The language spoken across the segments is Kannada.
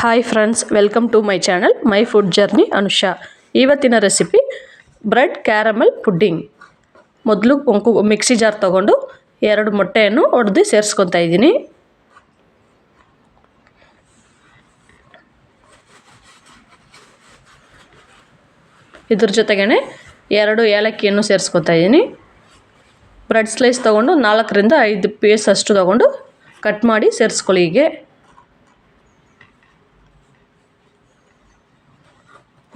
Hi friends, welcome to my channel my food journey Anusha. ಇವತ್ತಿನ ರೆಸಿಪಿ ಬ್ರೆಡ್ ಕ್ಯಾರಮಲ್ ಪುಡ್ಡಿಂಗ್. ಮೊದಲು ಮಿಕ್ಸಿ ಜಾರ್ ತೊಗೊಂಡು 2 ಮೊಟ್ಟೆಯನ್ನು ಒಡೆದು ಸೇರಿಸ್ಕೊತಾ ಇದ್ದೀನಿ. ಇದ್ರ ಜೊತೆಗೇ 2 ಏಲಕ್ಕಿಯನ್ನು ಸೇರಿಸ್ಕೊತಾ ಇದ್ದೀನಿ. ಬ್ರೆಡ್ ಸ್ಲೈಸ್ ತೊಗೊಂಡು 4 ರಿಂದ 5 ಪೀಸ್ ಅಷ್ಟು ತೊಗೊಂಡು ಕಟ್ ಮಾಡಿ ಸೇರಿಸ್ಕೊಳ್ಳಿ. ಹೀಗೆ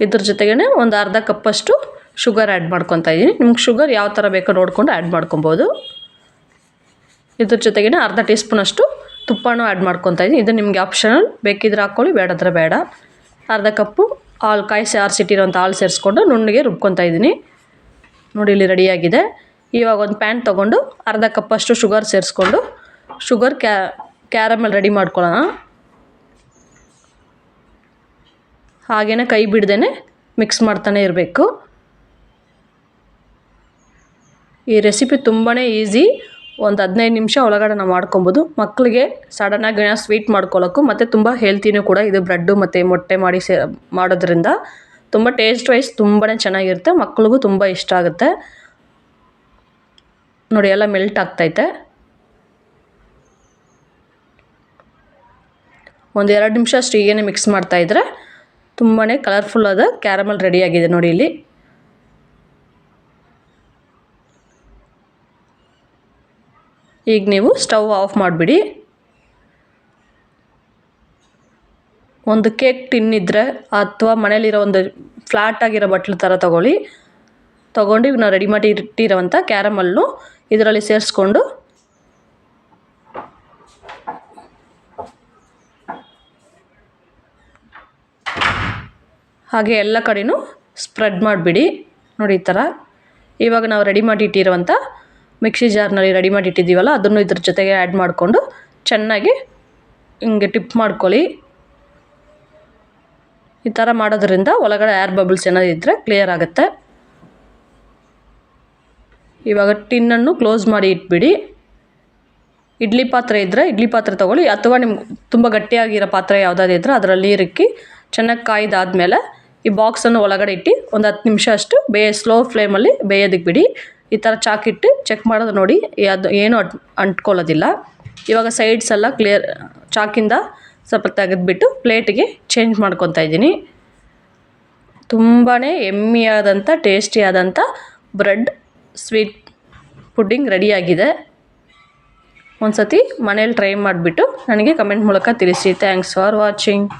ಇದ್ರ ಜೊತೆಗೇ ಒಂದು ಅರ್ಧ ಕಪ್ಪಷ್ಟು ಶುಗರ್ ಆ್ಯಡ್ ಮಾಡ್ಕೊತಾ ಇದ್ದೀನಿ. ನಿಮ್ಗೆ ಶುಗರ್ ಯಾವ ಥರ ಬೇಕೋ ನೋಡಿಕೊಂಡು ಆ್ಯಡ್ ಮಾಡ್ಕೊಬೋದು. ಇದ್ರ ಜೊತೆಗೇ ಅರ್ಧ ಟೀ ಸ್ಪೂನಷ್ಟು ತುಪ್ಪನೂ ಆ್ಯಡ್ ಮಾಡ್ಕೊತಾ ಇದ್ದೀನಿ. ಇದು ನಿಮಗೆ ಆಪ್ಷನಲ್, ಬೇಕಿದ್ರೆ ಹಾಕ್ಕೊಳ್ಳಿ, ಬೇಡದ್ರೆ ಬೇಡ. ಅರ್ಧ ಕಪ್ಪು ಹಾಲು ಕಾಯಿಸಿ ಆರಿಸಿಟ್ಟಿರೋಂಥ ಹಾಲು ಸೇರಿಸ್ಕೊಂಡು ನುಣ್ಣಗೆ ರುಬ್ಕೊತಾ ಇದ್ದೀನಿ. ನೋಡಿ, ಇಲ್ಲಿ ರೆಡಿಯಾಗಿದೆ. ಇವಾಗ ಒಂದು ಪ್ಯಾನ್ ತೊಗೊಂಡು ಅರ್ಧ ಕಪ್ಪಷ್ಟು ಶುಗರ್ ಸೇರಿಸ್ಕೊಂಡು ಶುಗರ್ ಕ್ಯಾರಮೆಲ್ ರೆಡಿ ಮಾಡ್ಕೊಳ್ಳೋಣ. ಹಾಗೇ ಕೈ ಬಿಡ್ದೇ ಮಿಕ್ಸ್ ಮಾಡ್ತಾನೆ ಇರಬೇಕು. ಈ ರೆಸಿಪಿ ತುಂಬಾ ಈಸಿ. ಒಂದು 15 ನಿಮಿಷ ಒಳಗಡೆ ನಾವು ಮಾಡ್ಕೊಬೋದು. ಮಕ್ಕಳಿಗೆ ಸಡನ್ನಾಗಿ ಸ್ವೀಟ್ ಮಾಡ್ಕೊಳ್ಳೋಕ್ಕೂ ಮತ್ತು ತುಂಬ ಹೆಲ್ತಿನೂ ಕೂಡ. ಇದು ಬ್ರೆಡ್ಡು ಮತ್ತು ಮೊಟ್ಟೆ ಮಾಡೋದ್ರಿಂದ ತುಂಬ ಟೇಸ್ಟ್ ವೈಸ್ ತುಂಬಾ ಚೆನ್ನಾಗಿರುತ್ತೆ. ಮಕ್ಳಿಗೂ ತುಂಬ ಇಷ್ಟ ಆಗುತ್ತೆ. ನೋಡಿ, ಎಲ್ಲ ಮೆಲ್ಟ್ ಆಗ್ತೈತೆ. ಒಂದು 2 ನಿಮಿಷ ಅಷ್ಟು ಹೀಗೇ ಮಿಕ್ಸ್ ಮಾಡ್ತಾಯಿದ್ರೆ ತುಂಬಾ ಕಲರ್ಫುಲ್ ಆದ ಕ್ಯಾರಮಲ್ ರೆಡಿಯಾಗಿದೆ. ನೋಡಿ, ಇಲ್ಲಿ ಈಗ ನೀವು ಸ್ಟವ್ ಆಫ್ ಮಾಡಿಬಿಡಿ. ಒಂದು ಕೇಕ್ ಟಿನ್ ಇದ್ದರೆ ಅಥವಾ ಮನೇಲಿರೋ ಒಂದು ಫ್ಲಾಟ್ ಆಗಿರೋ ಬಟ್ಲು ಥರ ತೊಗೊಂಡು ನಾವು ರೆಡಿ ಮಾಡಿ ಇಟ್ಟಿರೋವಂಥ ಕ್ಯಾರಮಲ್ಲು ಇದರಲ್ಲಿ ಸೇರಿಸ್ಕೊಂಡು ಹಾಗೆ ಎಲ್ಲ ಕಡೆನೂ ಸ್ಪ್ರೆಡ್ ಮಾಡಿಬಿಡಿ. ನೋಡಿ, ಈ ಥರ. ಇವಾಗ ನಾವು ರೆಡಿ ಮಾಡಿ ಇಟ್ಟಿರುವಂಥ ಮಿಕ್ಸಿ ಜಾರ್ನಲ್ಲಿ ರೆಡಿ ಮಾಡಿ ಇಟ್ಟಿದ್ದೀವಲ್ಲ, ಅದನ್ನು ಇದ್ರ ಜೊತೆಗೆ ಆ್ಯಡ್ ಮಾಡಿಕೊಂಡು ಚೆನ್ನಾಗಿ ಹಿಂಗೆ ಟಿಪ್ ಮಾಡ್ಕೊಳ್ಳಿ. ಈ ಥರ ಮಾಡೋದ್ರಿಂದ ಒಳಗಡೆ ಏರ್ ಬಬಲ್ಸ್ ಏನಾದಿದ್ದರೆ ಕ್ಲಿಯರ್ ಆಗುತ್ತೆ. ಇವಾಗ ಟಿನ್ನನ್ನು ಕ್ಲೋಸ್ ಮಾಡಿ ಇಟ್ಬಿಡಿ. ಇಡ್ಲಿ ಪಾತ್ರೆ ಇದ್ದರೆ ಇಡ್ಲಿ ಪಾತ್ರೆ ತೊಗೊಳ್ಳಿ, ಅಥವಾ ನಿಮ್ಗೆ ತುಂಬ ಗಟ್ಟಿಯಾಗಿರೋ ಪಾತ್ರೆ ಯಾವುದಾದ್ರು ಇದ್ದರೆ ಅದರಲ್ಲಿ ನೀರಿಕ್ಕಿ ಚೆನ್ನಾಗಿ ಕಾಯ್ದಾದ್ಮೇಲೆ ಈ ಬಾಕ್ಸನ್ನು ಒಳಗಡೆ ಇಟ್ಟು ಒಂದು 10 ನಿಮಿಷ ಅಷ್ಟು ಸ್ಲೋ ಫ್ಲೇಮಲ್ಲಿ ಬೇಯೋದಕ್ಕೆ ಬಿಡಿ. ಈ ಥರ ಚಾಕಿಟ್ಟು ಚೆಕ್ ಮಾಡೋದು ನೋಡಿ, ಅದು ಏನೂ ಅಂಟ್ಕೊಳ್ಳೋದಿಲ್ಲ. ಇವಾಗ ಸೈಡ್ಸ್ ಎಲ್ಲ ಕ್ಲಿಯರ್ ಚಾಕಿಂದ ಸ್ವಲ್ಪ ತೆಗೆದುಬಿಟ್ಟು ಪ್ಲೇಟಿಗೆ ಚೇಂಜ್ ಮಾಡ್ಕೊತಾ ಇದ್ದೀನಿ. ತುಂಬಾ ಯಮ್ಮಿಯಾದಂಥ ಟೇಸ್ಟಿಯಾದಂಥ ಬ್ರೆಡ್ ಸ್ವೀಟ್ ಪುಡ್ಡಿಂಗ್ ರೆಡಿಯಾಗಿದೆ. ಒಂದು ಸತಿ ಮನೇಲಿ ಟ್ರೈ ಮಾಡಿಬಿಟ್ಟು ನನಗೆ ಕಮೆಂಟ್ ಮೂಲಕ ತಿಳಿಸಿ. Thanks for watching.